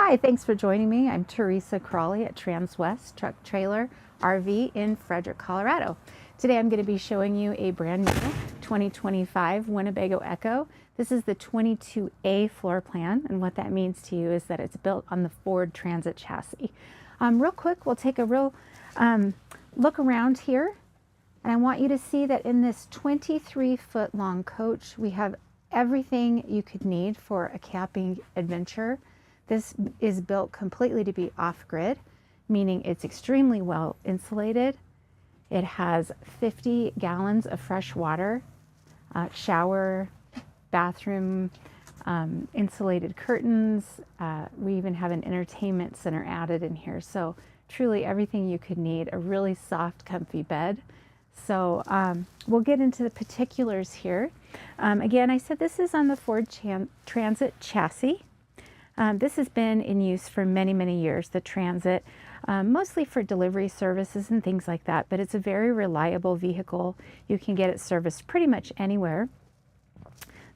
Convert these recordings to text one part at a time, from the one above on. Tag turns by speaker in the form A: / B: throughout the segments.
A: Hi, thanks for joining me. I'm Teresa Crawley at Transwest Truck Trailer RV in Fredrick, Colorado. Today I'm going to be showing you a brand new 2025 Winnebago EKKO. This is the 22A floor plan, and what that means to you is that it's built on the Ford Transit chassis. Real quick, we'll take a real look around here, and I want you to see that in this 23-foot long coach, we have everything you could need for a camping adventure. This is built completely to be off-grid, meaning it's extremely well insulated. It has 50 gallons of fresh water, shower, bathroom, insulated curtains. We even have an entertainment center added in here. So truly everything you could need, a really soft, comfy bed. So we'll get into the particulars here. Again, I said this is on the Ford Transit chassis. This has been in use for many, many years, the Transit, mostly for delivery services and things like that, but it's a very reliable vehicle. You can get it serviced pretty much anywhere.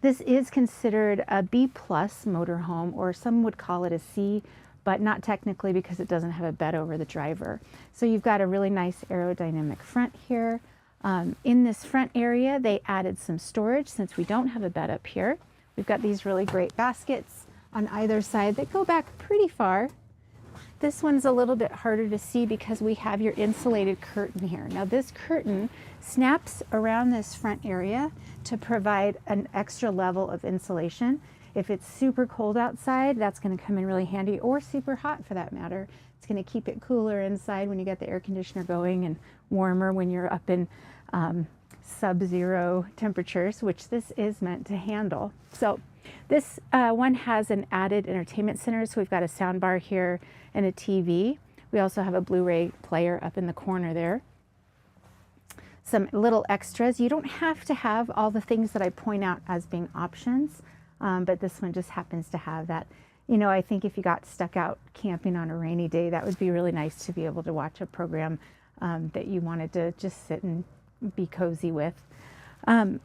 A: This is considered a B+ motorhome, or some would call it a C, but not technically because it doesn't have a bed over the driver. So you've got a really nice aerodynamic front here. In this front area, they added some storage since we don't have a bed up here. We've got these really great baskets on either side that go back pretty far. This one's a little bit harder to see because we have your insulated curtain here. Now this curtain snaps around this front area to provide an extra level of insulation. If it's super cold outside, that's going to come in really handy, or super hot for that matter. It's going to keep it cooler inside when you get the air conditioner going, and warmer when you're up in sub-zero temperatures, which this is meant to handle. So this one has an added entertainment center, so we've got a sound bar here and a TV. We also have a Blu-ray player up in the corner there. Some little extras. You don't have to have all the things that I point out as being options, but this one just happens to have that. You know, I think if you got stuck out camping on a rainy day, that would be really nice to be able to watch a program that you wanted to just sit and be cozy with.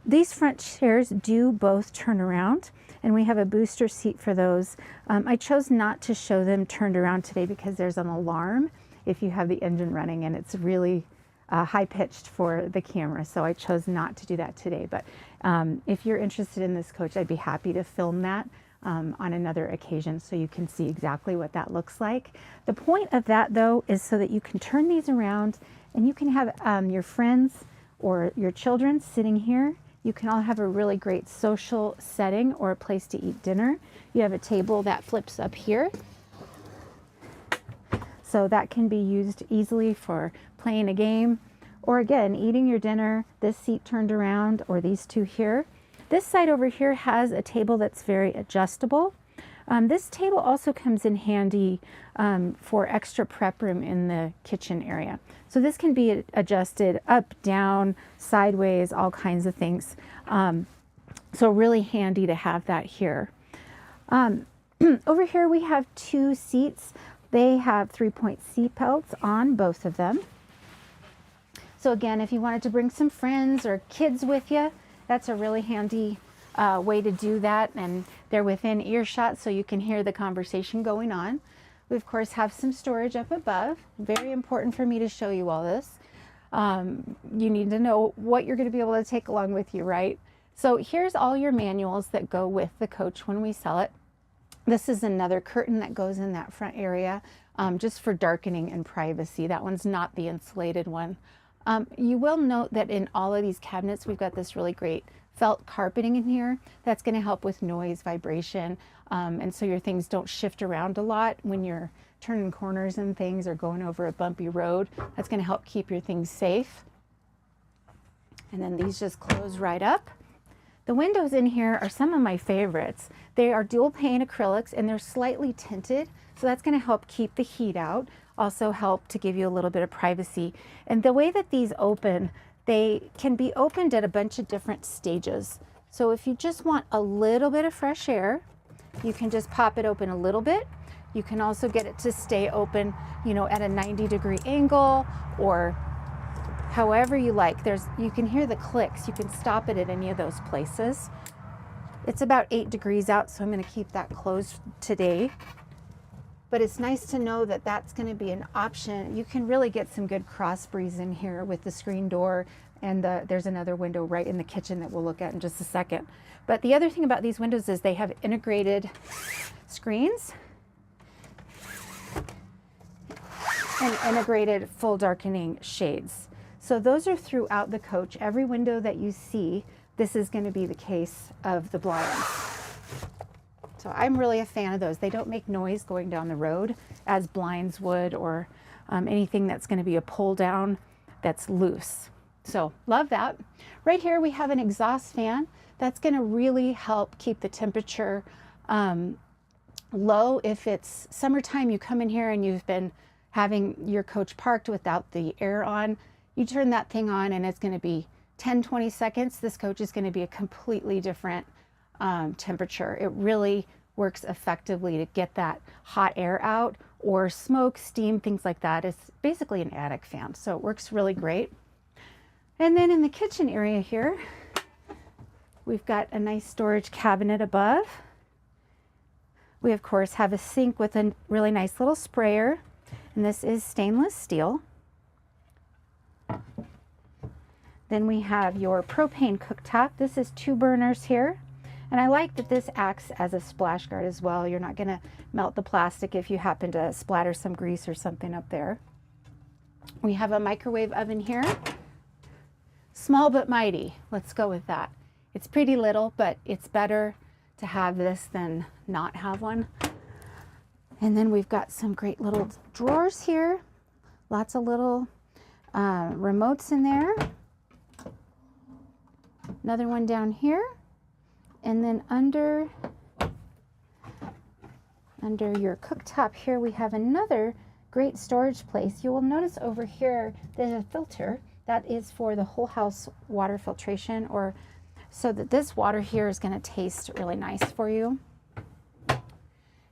A: These front chairs do both turn around, and we have a booster seat for those. I chose not to show them turned around today because there's an alarm if you have the engine running, and it's really high-pitched for the camera, so I chose not to do that today. But if you're interested in this coach, I'd be happy to film that on another occasion so you can see exactly what that looks like. The point of that, though, is so that you can turn these around and you can have your friends or your children sitting here. You can all have a really great social setting or a place to eat dinner. You have a table that flips up here, so that can be used easily for playing a game, or again, eating your dinner, this seat turned around, or these two here. This side over here has a table that's very adjustable. This table also comes in handy for extra prep room in the kitchen area. So this can be adjusted up, down, sideways, all kinds of things. So really handy to have that here. Over here we have two seats. They have 3-point seat belts on both of them. So again, if you wanted to bring some friends or kids with you, that's a really handy way to do that, and they're within earshot so you can hear the conversation going on. We of course have some storage up above. Very important for me to show you all this. You need to know what you're going to be able to take along with you, right? So here's all your manuals that go with the coach when we sell it. This is another curtain that goes in that front area, just for darkening and privacy. That one's not the insulated one. You will note that in all of these cabinets, we've got this really great felt carpeting in here. That's going to help with noise, vibration, and so your things don't shift around a lot when you're turning corners and things or going over a bumpy road. That's going to help keep your things safe. And then these just close right up. The windows in here are some of my favorites. They are dual pane acrylics and they're slightly tinted, so that's going to help keep the heat out, also help to give you a little bit of privacy. And the way that these open, they can be opened at a bunch of different stages. So if you just want a little bit of fresh air, you can just pop it open a little bit. You can also get it to stay open, you know, at a 90-degree angle, or however you like. You can hear the clicks. You can stop it at any of those places. It's about 8 degrees out, so I'm going to keep that closed today. but it's nice to know that that's going to be an option. You can really get some good cross breeze in here with the screen door, and there's another window right in the kitchen that we'll look at in just a second. But the other thing about these windows is they have integrated screens and integrated full darkening shades. So those are throughout the coach. Every window that you see, this is going to be the case of the blinds. So I'm really a fan of those. They don't make noise going down the road as blinds would, or anything that's going to be a pull down that's loose. So love that. Right here we have an exhaust fan that's going to really help keep the temperature low. If it's summertime, you come in here and you've been having your coach parked without the air on, you turn that thing on and it's going to be 10-20 seconds. This coach is going to be a completely different temperature. It really works effectively to get that hot air out, or smoke, steam, things like that. It's basically an attic fan, so it works really great. And then in the kitchen area here, we've got a nice storage cabinet above. We of course have a sink with a really nice little sprayer, and this is stainless steel. Then we have your propane cooktop. This is 2 burners here. And I like that this acts as a splash guard as well. You're not gonna melt the plastic if you happen to splatter some grease or something up there. We have a microwave oven here. Small but mighty, let's go with that. It's pretty little, but it's better to have this than not have one. And then we've got some great little drawers here. Lots of little remotes in there. Another one down here. And then under your cooktop here, we have another great storage place. You will notice over here, there's a filter that is for the whole house water filtration, or so that this water here is going to taste really nice for you.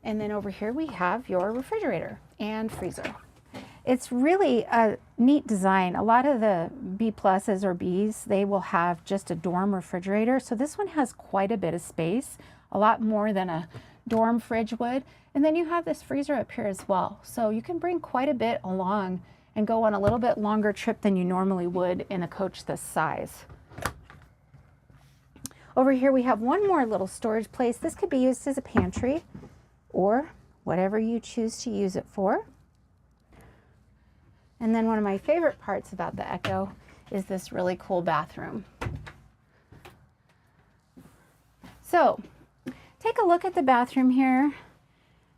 A: And then over here we have your refrigerator and freezer. It's really a neat design. A lot of the B pluses or Bs, they will have just a dorm refrigerator. So this one has quite a bit of space, a lot more than a dorm fridge would. And then you have this freezer up here as well. So you can bring quite a bit along and go on a little bit longer trip than you normally would in a coach this size. Over here we have one more little storage place. This could be used as a pantry or whatever you choose to use it for. And then one of my favorite parts about the EKKO is this really cool bathroom. So take a look at the bathroom here.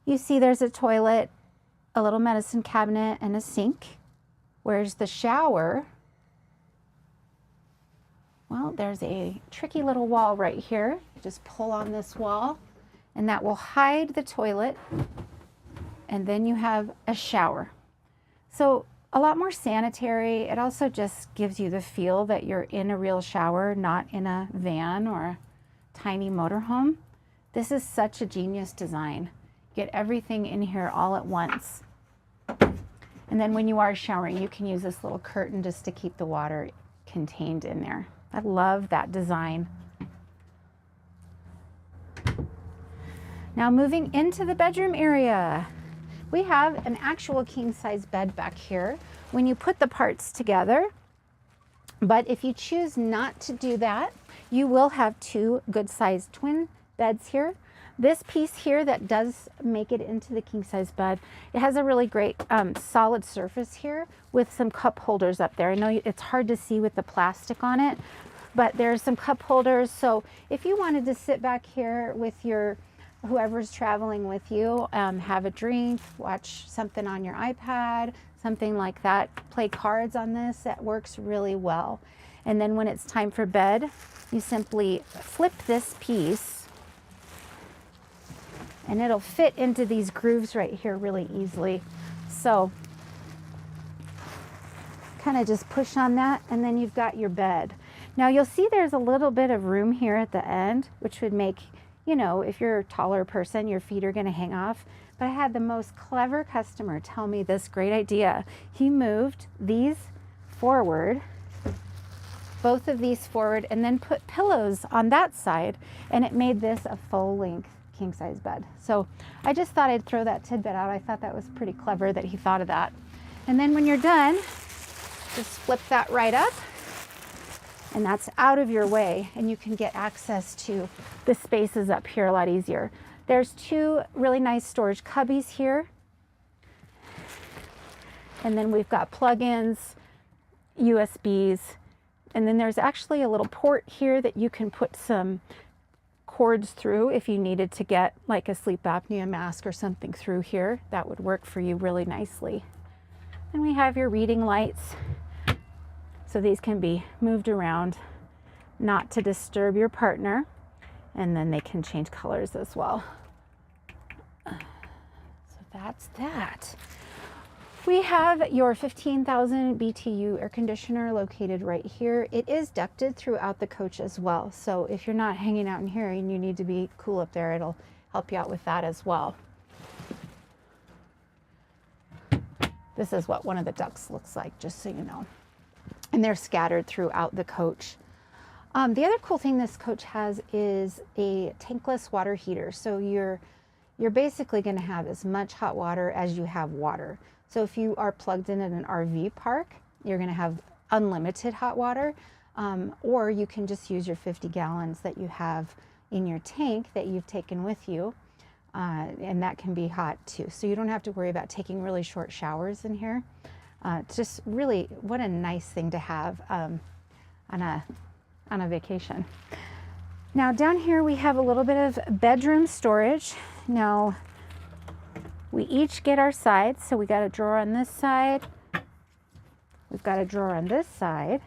A: You see there's a toilet, a little medicine cabinet, and a sink. Where's the shower? Well, there's a tricky little wall right here. You just pull on this wall and that will hide the toilet. And then you have a shower. So a lot more sanitary. It also just gives you the feel that you're in a real shower, not in a van or a tiny motorhome. This is such a genius design. Get everything in here all at once. And then when you are showering, you can use this little curtain just to keep the water contained in there. I love that design. Now moving into the bedroom area. We have an actual king size bed back here when you put the parts together. But if you choose not to do that, you will have 2 good sized twin beds here. This piece here that does make it into the king size bed, it has a really great solid surface here with some cup holders up there. I know it's hard to see with the plastic on it, but there's some cup holders. So if you wanted to sit back here with your whoever's traveling with you, have a drink, watch something on your iPad, something like that, play cards on this, that works really well. And then when it's time for bed, you simply flip this piece and it'll fit into these grooves right here really easily. So kind of just push on that and then you've got your bed. Now you'll see there's a little bit of room here at the end, which would make, you know, if you're a taller person, your feet are going to hang off. But I had the most clever customer tell me this great idea. He moved these forward, both of these forward, and then put pillows on that side, and it made this a full-length king size bed. So I just thought I'd throw that tidbit out. I thought that was pretty clever that he thought of that. And then when you're done, just flip that right up, and that's out of your way, and you can get access to the spaces up here a lot easier. There's two really nice storage cubbies here. And then we've got plug-ins, USBs, and then there's actually a little port here that you can put some cords through if you needed to get like a sleep apnea mask or something through here. That would work for you really nicely. And we have your reading lights. So these can be moved around not to disturb your partner, and then they can change colors as well. So that's that. We have your 15,000 BTU air conditioner located right here. It is ducted throughout the coach as well. So if you're not hanging out in here and you need to be cool up there, it'll help you out with that as well. This is what one of the ducts looks like, just so you know. And they're scattered throughout the coach. The other cool thing this coach has is a tankless water heater. So you're basically going to have as much hot water as you have water. So if you are plugged in at an RV park, you're going to have unlimited hot water, or you can just use your 50 gallons that you have in your tank that you've taken with you, and that can be hot too. So you don't have to worry about taking really short showers in here. It's just really, what a nice thing to have on a vacation. Now down here we have a little bit of bedroom storage. Now we each get our sides, so we got a drawer on this side, we've got a drawer on this side,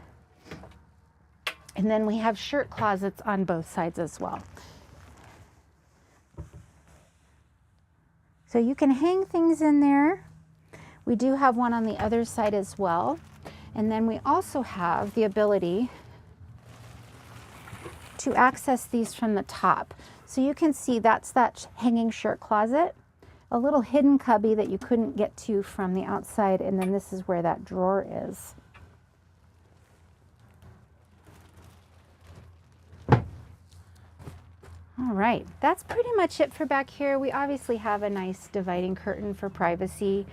A: and then we have shirt closets on both sides as well. So you can hang things in there. We do have one on the other side as well. And then we also have the ability to access these from the top. So you can see that's that hanging shirt closet, a little hidden cubby that you couldn't get to from the outside, and then this is where that drawer is. All right, that's pretty much it for back here. We obviously have a nice dividing curtain for privacy.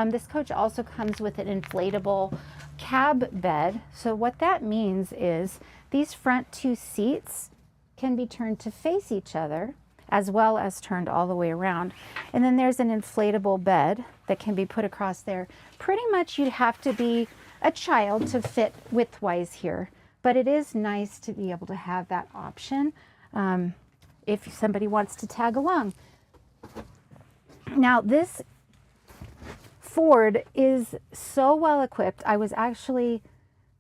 A: This coach also comes with an inflatable cab bed. So what that means is these front two seats can be turned to face each other, as well as turned all the way around. And then there's an inflatable bed that can be put across there. Pretty much you'd have to be a child to fit widthwise here, but it is nice to be able to have that option if somebody wants to tag along. Now this Ford is so well equipped. I was actually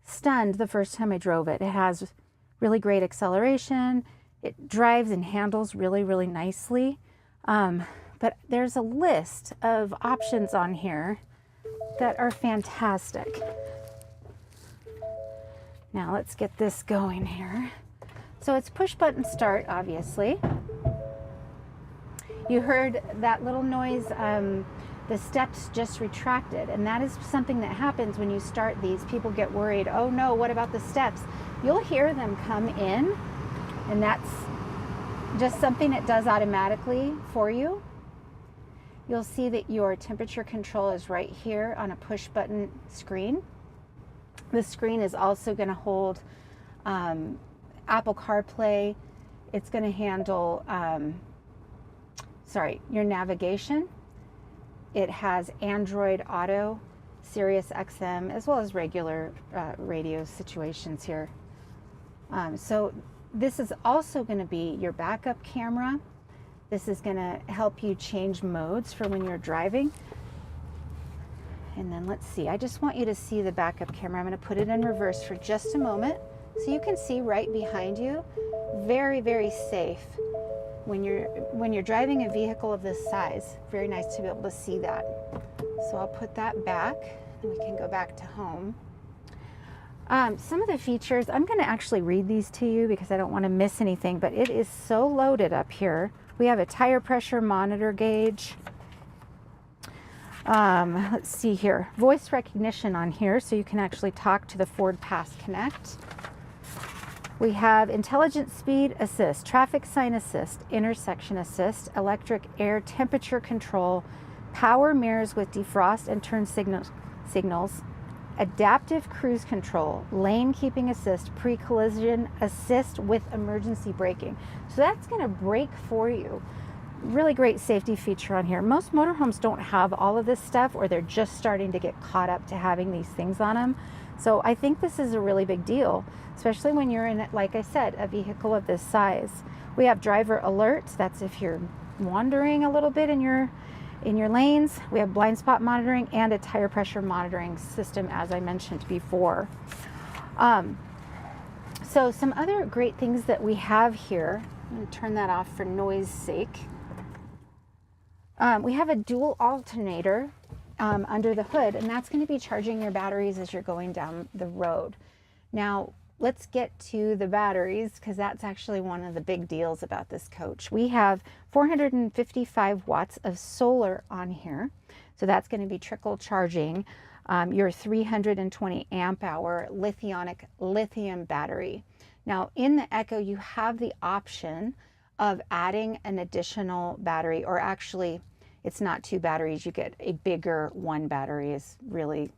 A: stunned the first time I drove it. It has really great acceleration. It drives and handles really, really nicely. But there's a list of options on here that are fantastic. Now let's get this going here. So it's push button start, obviously. You heard that little noise, the steps just retracted, and that is something that happens when you start these. People get worried, oh no, what about the steps? You'll hear them come in, and that's just something it does automatically for you. You'll see that your temperature control is right here on a push button screen. The screen is also going to hold Apple CarPlay. It's going to handle your navigation. It has Android Auto, Sirius XM, as well as regular radio situations here. So this is also going to be your backup camera. This is going to help you change modes for when you're driving. And then let's see, I just want you to see the backup camera. I'm going to put it in reverse for just a moment so you can see right behind you. Very, very safe when you're driving a vehicle of this size. Very nice to be able to see that. So I'll put that back and we can go back to home. Some of the features, I'm going to actually read these to you because I don't want to miss anything, but it is so loaded up here. We have a tire pressure monitor gauge. Let's see here, voice recognition on here, so you can actually talk to the Ford Pass Connect. We have intelligent speed assist, traffic sign assist, intersection assist, electric air temperature control, power mirrors with defrost and turn signals, adaptive cruise control, lane keeping assist, pre-collision assist with emergency braking. So that's going to brake for you. Really great safety feature on here. Most motorhomes don't have all of this stuff, or they're just starting to get caught up to having these things on them. So I think this is a really big deal, especially when you're in, like I said, a vehicle of this size. We have driver alert. That's if you're wandering a little bit in your lanes. We have blind spot monitoring and a tire pressure monitoring system, as I mentioned before. So some other great things that we have here, I'm going to turn that off for noise sake. We have a dual alternator under the hood, and that's going to be charging your batteries as you're going down the road. Now, let's get to the batteries, because that's actually one of the big deals about this coach. We have 455 watts of solar on here, so that's going to be trickle charging your 320 amp hour lithium battery. Now, in the EKKO, you have the option of adding an additional battery, or actually, it's not two batteries. You get a bigger one battery is really,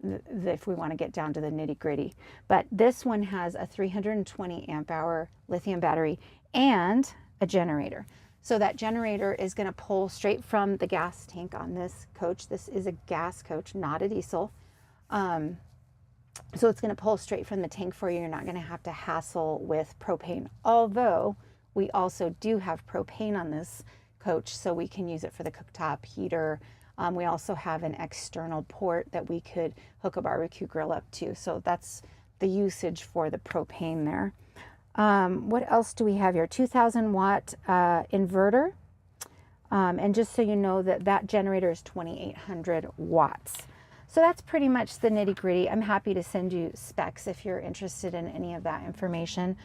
A: if we want to get down to the nitty gritty. But this one has a 320 amp hour lithium battery and a generator. So that generator is going to pull straight from the gas tank on this coach. This is a gas coach, not a diesel. So it's going to pull straight from the tank for you. You're not going to have to hassle with propane. Although we also do have propane on this coach, so we can use it for the cooktop heater. We also have an external port that we could hook a barbecue grill up to. So that's the usage for the propane there. What else do we have here? 2000 watt inverter. And just so you know, that generator is 2800 watts. So that's pretty much the nitty gritty. I'm happy to send you specs if you're interested in any of that information.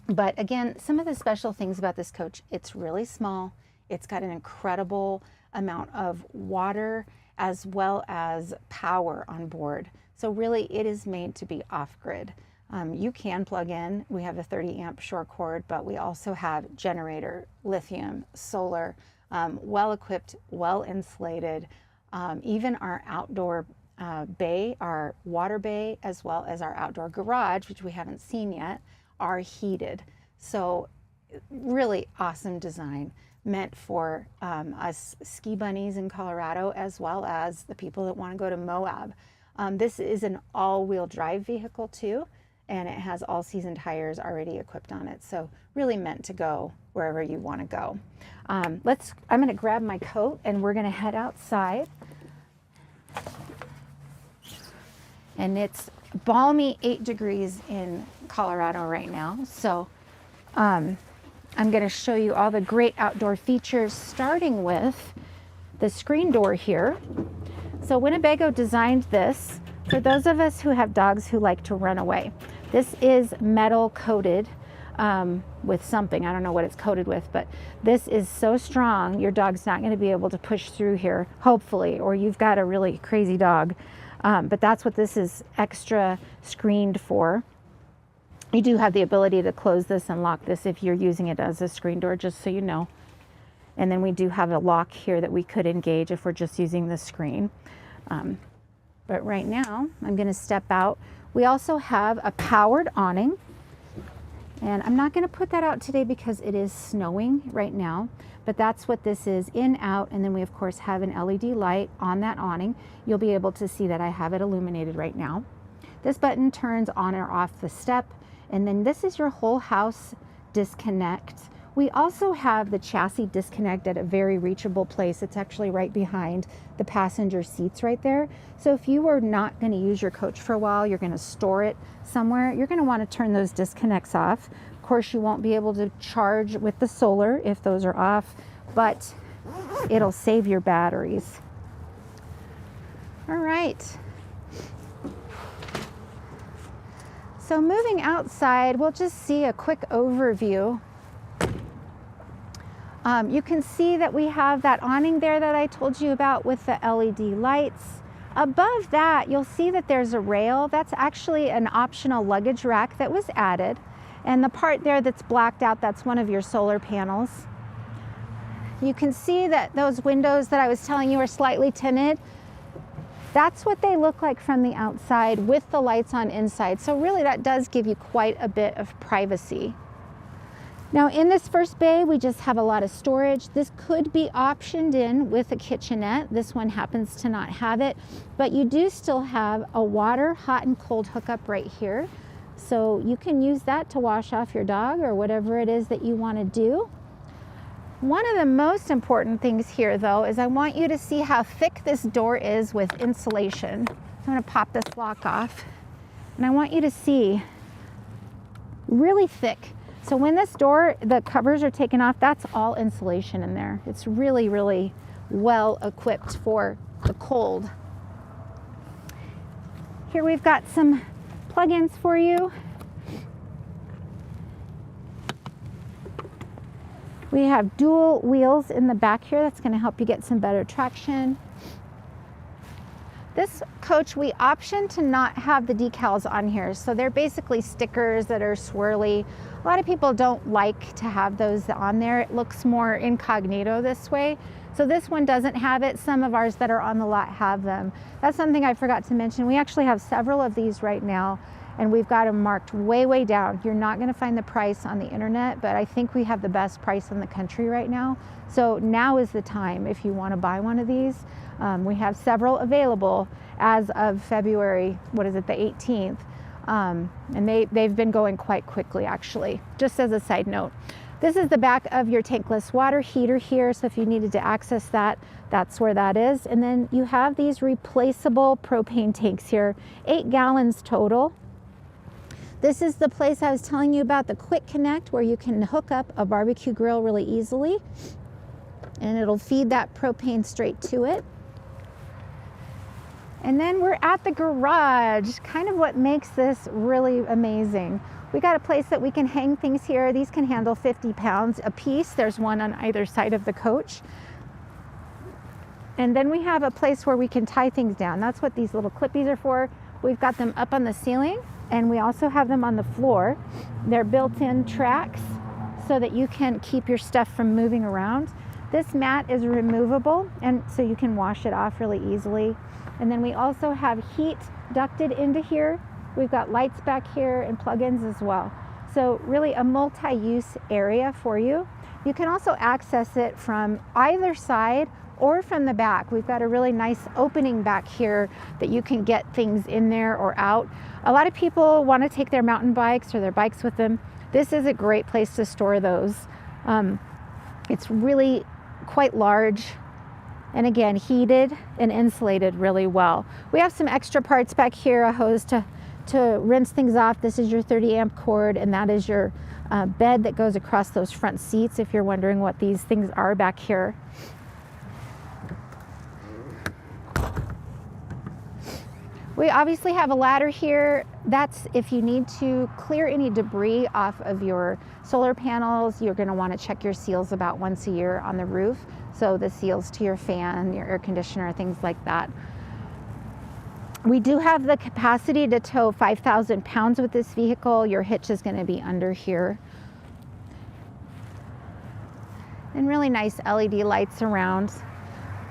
A: But again, some of the special things about this coach, it's really small. It's got an incredible amount of water as well as power on board. So really it is made to be off-grid. You can plug in. We have a 30 amp shore cord, but we also have generator, lithium, solar, well equipped, well insulated. Even our outdoor bay, our water bay, as well as our outdoor garage, which we haven't seen yet, are heated. So really awesome design, meant for us ski bunnies in Colorado, as well as the people that want to go to Moab. This is an all-wheel drive vehicle too, and it has all-season tires already equipped on it. So really meant to go wherever you want to go. I'm going to grab my coat and we're going to head outside. And it's balmy 8 degrees in Colorado right now. So I'm going to show you all the great outdoor features, starting with the screen door here. So Winnebago designed this for those of us who have dogs who like to run away. This is metal coated with something. I don't know what it's coated with, but this is so strong, your dog's not going to be able to push through here, hopefully, or you've got a really crazy dog. But that's what this is extra screened for. You do have the ability to close this and lock this if you're using it as a screen door, just so you know. And then we do have a lock here that we could engage if we're just using the screen. But right now, I'm going to step out. We also have a powered awning. And I'm not going to put that out today because it is snowing right now. But that's what this is, in, out. And then we, of course, have an LED light on that awning. You'll be able to see that I have it illuminated right now. This button turns on or off the step. And then this is your whole house disconnect. We also have the chassis disconnect at a very reachable place. It's actually right behind the passenger seats right there. So if you are not going to use your coach for a while, you're going to store it somewhere, you're going to want to turn those disconnects off. Of course, you won't be able to charge with the solar if those are off, but it'll save your batteries. All right. So moving outside, we'll just see a quick overview. You can see that we have that awning there that I told you about with the LED lights. Above that, you'll see that there's a rail. That's actually an optional luggage rack that was added. And the part there that's blacked out, that's one of your solar panels. You can see that those windows that I was telling you are slightly tinted. That's what they look like from the outside with the lights on inside. So really that does give you quite a bit of privacy. Now in this first bay, we just have a lot of storage. This could be optioned in with a kitchenette. This one happens to not have it, but you do still have a water, hot and cold hookup right here. So you can use that to wash off your dog or whatever it is that you want to do. One of the most important things here though is I want you to see how thick this door is with insulation. So I'm going to pop this block off and I want you to see really thick. So when this door, the covers are taken off, that's all insulation in there. It's really, really well equipped for the cold. Here we've got some plugins for you. We have dual wheels in the back here. That's going to help you get some better traction. This coach, we optioned to not have the decals on here. So they're basically stickers that are swirly. A lot of people don't like to have those on there. It looks more incognito this way. So this one doesn't have it. Some of ours that are on the lot have them. That's something I forgot to mention. We actually have several of these right now, and we've got them marked way, way down. You're not gonna find the price on the internet, but I think we have the best price in the country right now. So now is the time if you wanna buy one of these. We have several available as of February, what is it, the 18th. And they've been going quite quickly actually, just as a side note. This is the back of your tankless water heater here. So if you needed to access that, that's where that is. And then you have these replaceable propane tanks here, 8 gallons total. This is the place I was telling you about, the quick connect, where you can hook up a barbecue grill really easily and it'll feed that propane straight to it. And then we're at the garage, kind of what makes this really amazing. We got a place that we can hang things here. These can handle 50 pounds a piece. There's one on either side of the coach. And then we have a place where we can tie things down. That's what these little clippies are for. We've got them up on the ceiling and we also have them on the floor. They're built-in tracks so that you can keep your stuff from moving around. This mat is removable and so you can wash it off really easily. And then we also have heat ducted into here. We've got lights back here and plugins as well. So really a multi-use area for you. You can also access it from either side or from the back. We've got a really nice opening back here that you can get things in there or out. A lot of people want to take their mountain bikes or their bikes with them. This is a great place to store those. It's really quite large. And again, heated and insulated really well. We have some extra parts back here, a hose to rinse things off. This is your 30 amp cord, and that is your bed that goes across those front seats if you're wondering what these things are back here. We obviously have a ladder here. That's if you need to clear any debris off of your solar panels. You're going to want to check your seals about once a year on the roof. So the seals to your fan, your air conditioner, things like that. We do have the capacity to tow 5,000 pounds with this vehicle. Your hitch is going to be under here. And really nice LED lights around.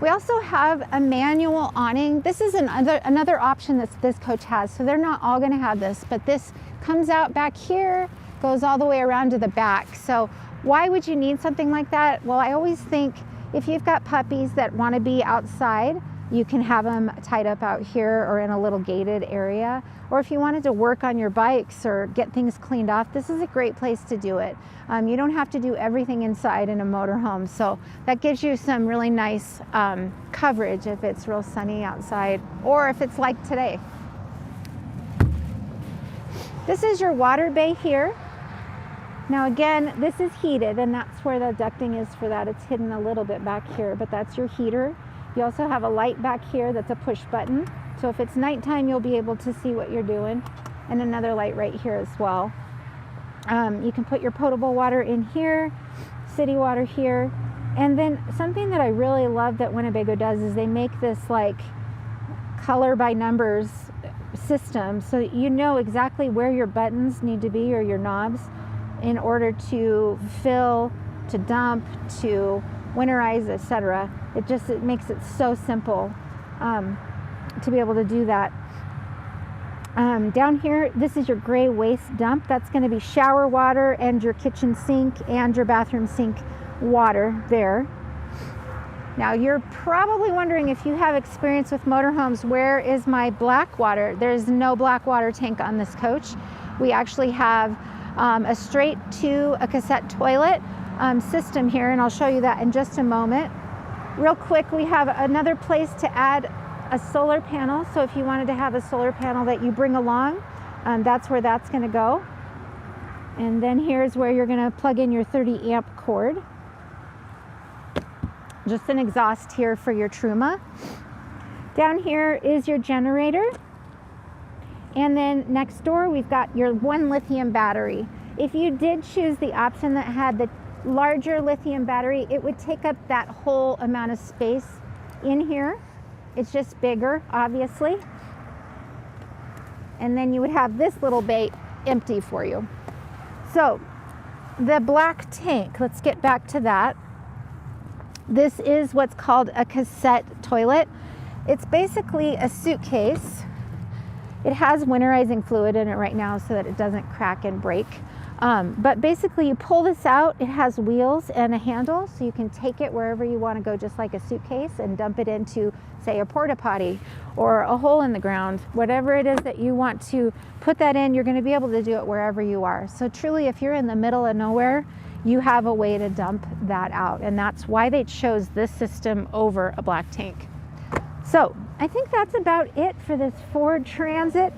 A: We also have a manual awning. This is another option that this coach has. So they're not all going to have this, but this comes out back here, goes all the way around to the back. So why would you need something like that? Well, I always think if you've got puppies that want to be outside, you can have them tied up out here or in a little gated area. Or if you wanted to work on your bikes or get things cleaned off, this is a great place to do it. You don't have to do everything inside in a motorhome. So that gives you some really nice coverage if it's real sunny outside or if it's like today. This is your water bay here. Now again, this is heated and that's where the ducting is for that. It's hidden a little bit back here, but that's your heater. You also have a light back here that's a push button. So if it's nighttime, you'll be able to see what you're doing. And another light right here as well. You can put your potable water in here, city water here. And then something that I really love that Winnebago does is they make this like color by numbers system so that you know exactly where your buttons need to be or your knobs in order to fill, to dump, to winterize, etc. It makes it so simple to be able to do that. Down here, this is your gray waste dump. That's going to be shower water and your kitchen sink and your bathroom sink water there. Now you're probably wondering, if you have experience with motorhomes, where is my black water? There's no black water tank on this coach. We actually have a straight to a cassette toilet system here, and I'll show you that in just a moment. Real quick, we have another place to add a solar panel. So if you wanted to have a solar panel that you bring along, that's where that's going to go. And then here's where you're going to plug in your 30 amp cord. Just an exhaust here for your Truma. Down here is your generator. And then next door, we've got your 1 lithium battery. If you did choose the option that had the larger lithium battery, it would take up that whole amount of space in here. It's just bigger, obviously. And then you would have this little bay empty for you. So the black tank, let's get back to that. This is what's called a cassette toilet. It's basically a suitcase. It has winterizing fluid in it right now so that it doesn't crack and break. But basically you pull this out, it has wheels and a handle, so you can take it wherever you want to go, just like a suitcase, and dump it into, say, a porta potty or a hole in the ground. Whatever it is that you want to put that in, you're going to be able to do it wherever you are. So truly, if you're in the middle of nowhere, you have a way to dump that out, and that's why they chose this system over a black tank. So I think that's about it for this Ford Transit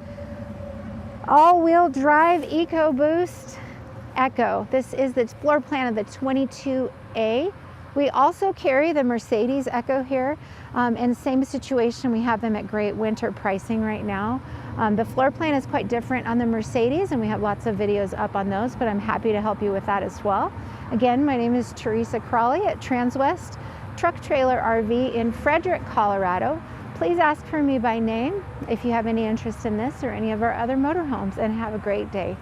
A: all-wheel drive EcoBoost EKKO. This is the floor plan of the 22A. We also carry the Mercedes EKKO here. In same situation, we have them at great winter pricing right now. The floor plan is quite different on the Mercedes, and we have lots of videos up on those, but I'm happy to help you with that as well. Again, my name is Teresa Crawley at Transwest Truck Trailer RV in Fredrick, Colorado. Please ask for me by name if you have any interest in this or any of our other motorhomes, and have a great day.